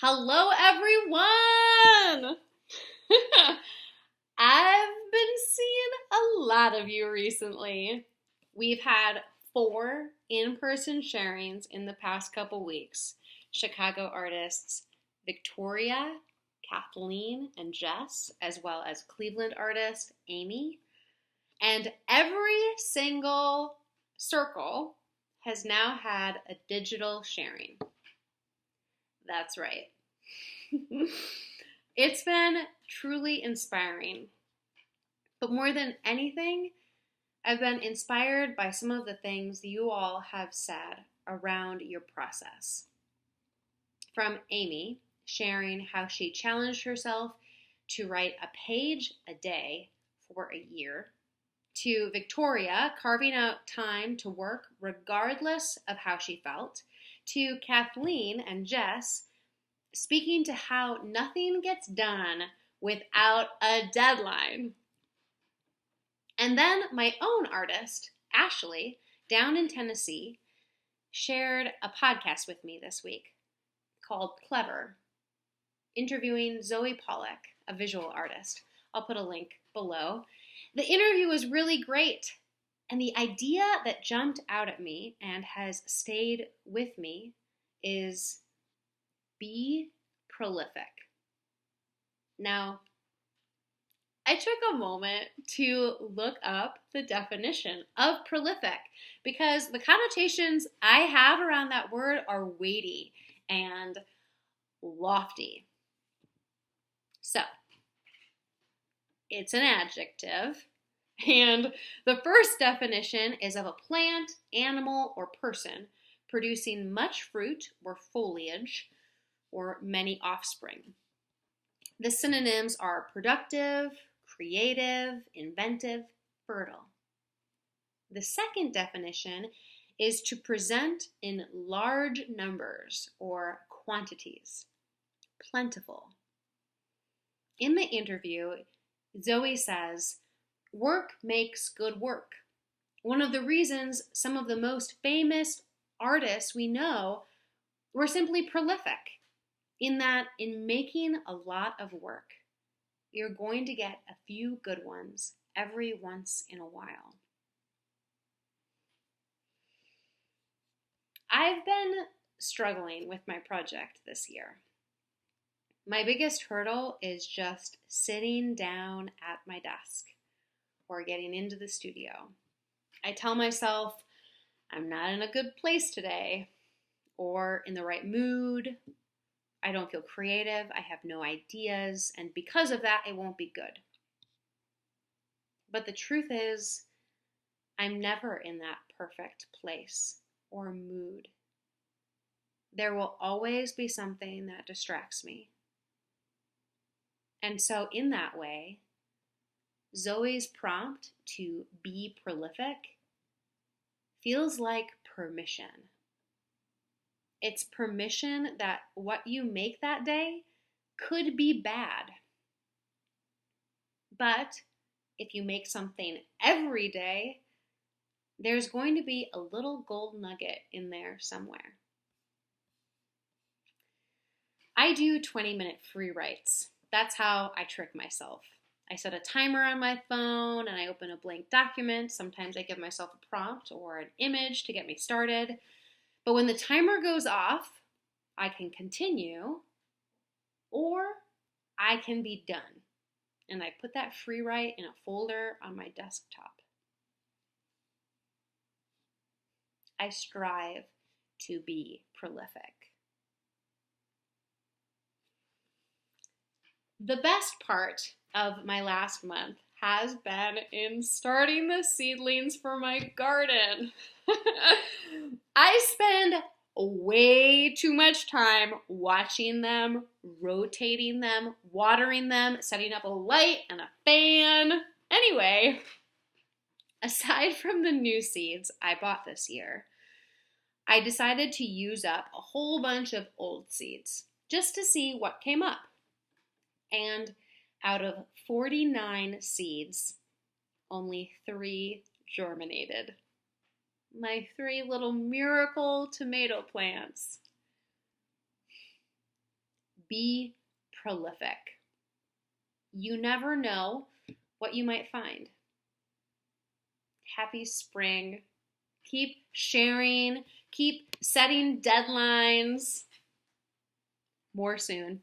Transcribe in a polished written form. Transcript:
Hello, everyone! I've been seeing a lot of you recently. We've had 4 in-person sharings in the past couple weeks. Chicago artists Victoria, Kathleen, and Jess, as well as Cleveland artist Amy. And every single circle has now had a digital sharing. That's right. It's been truly inspiring. But more than anything, I've been inspired by some of the things you all have said around your process. From Amy sharing how she challenged herself to write a page a day for a year, to Victoria carving out time to work regardless of how she felt, to Kathleen and Jess speaking to how nothing gets done without a deadline. And then my own artist, Ashley, down in Tennessee, shared a podcast with me this week called Clever, interviewing Zoe Pawlak, a visual artist. I'll put a link below. The interview was really great, and the idea that jumped out at me and has stayed with me is be prolific. Now, I took a moment to look up the definition of prolific because the connotations I have around that word are weighty and lofty. So, it's an adjective, and the first definition is of a plant, animal, or person producing much fruit or foliage or many offspring. The synonyms are productive, creative, inventive, fertile. The second definition is to present in large numbers or quantities, plentiful. In the interview, Zoe says, work makes good work. One of the reasons some of the most famous artists we know were simply prolific, in that in making a lot of work, you're going to get a few good ones every once in a while. I've been struggling with my project this year. My biggest hurdle is just sitting down at my desk or getting into the studio. I tell myself I'm not in a good place today or in the right mood. I don't feel creative, I have no ideas, and because of that, it won't be good. But the truth is, I'm never in that perfect place or mood. There will always be something that distracts me. And so in that way, Zoe's prompt to be prolific feels like permission. It's permission that what you make that day could be bad. But if you make something every day, there's going to be a little gold nugget in there somewhere. I do 20-minute free writes. That's how I trick myself. I set a timer on my phone and I open a blank document. Sometimes I give myself a prompt or an image to get me started. But when the timer goes off, I can continue or I can be done. And I put that free write in a folder on my desktop. I strive to be prolific. The best part of my last month has been in starting the seedlings for my garden. I spend way too much time watching them, rotating them, watering them, setting up a light and a fan. Anyway, aside from the new seeds I bought this year, I decided to use up a whole bunch of old seeds just to see what came up. And out of 49 seeds, only 3 germinated. My 3 little miracle tomato plants. Be prolific. You never know what you might find. Happy spring. Keep sharing. Keep setting deadlines. More soon.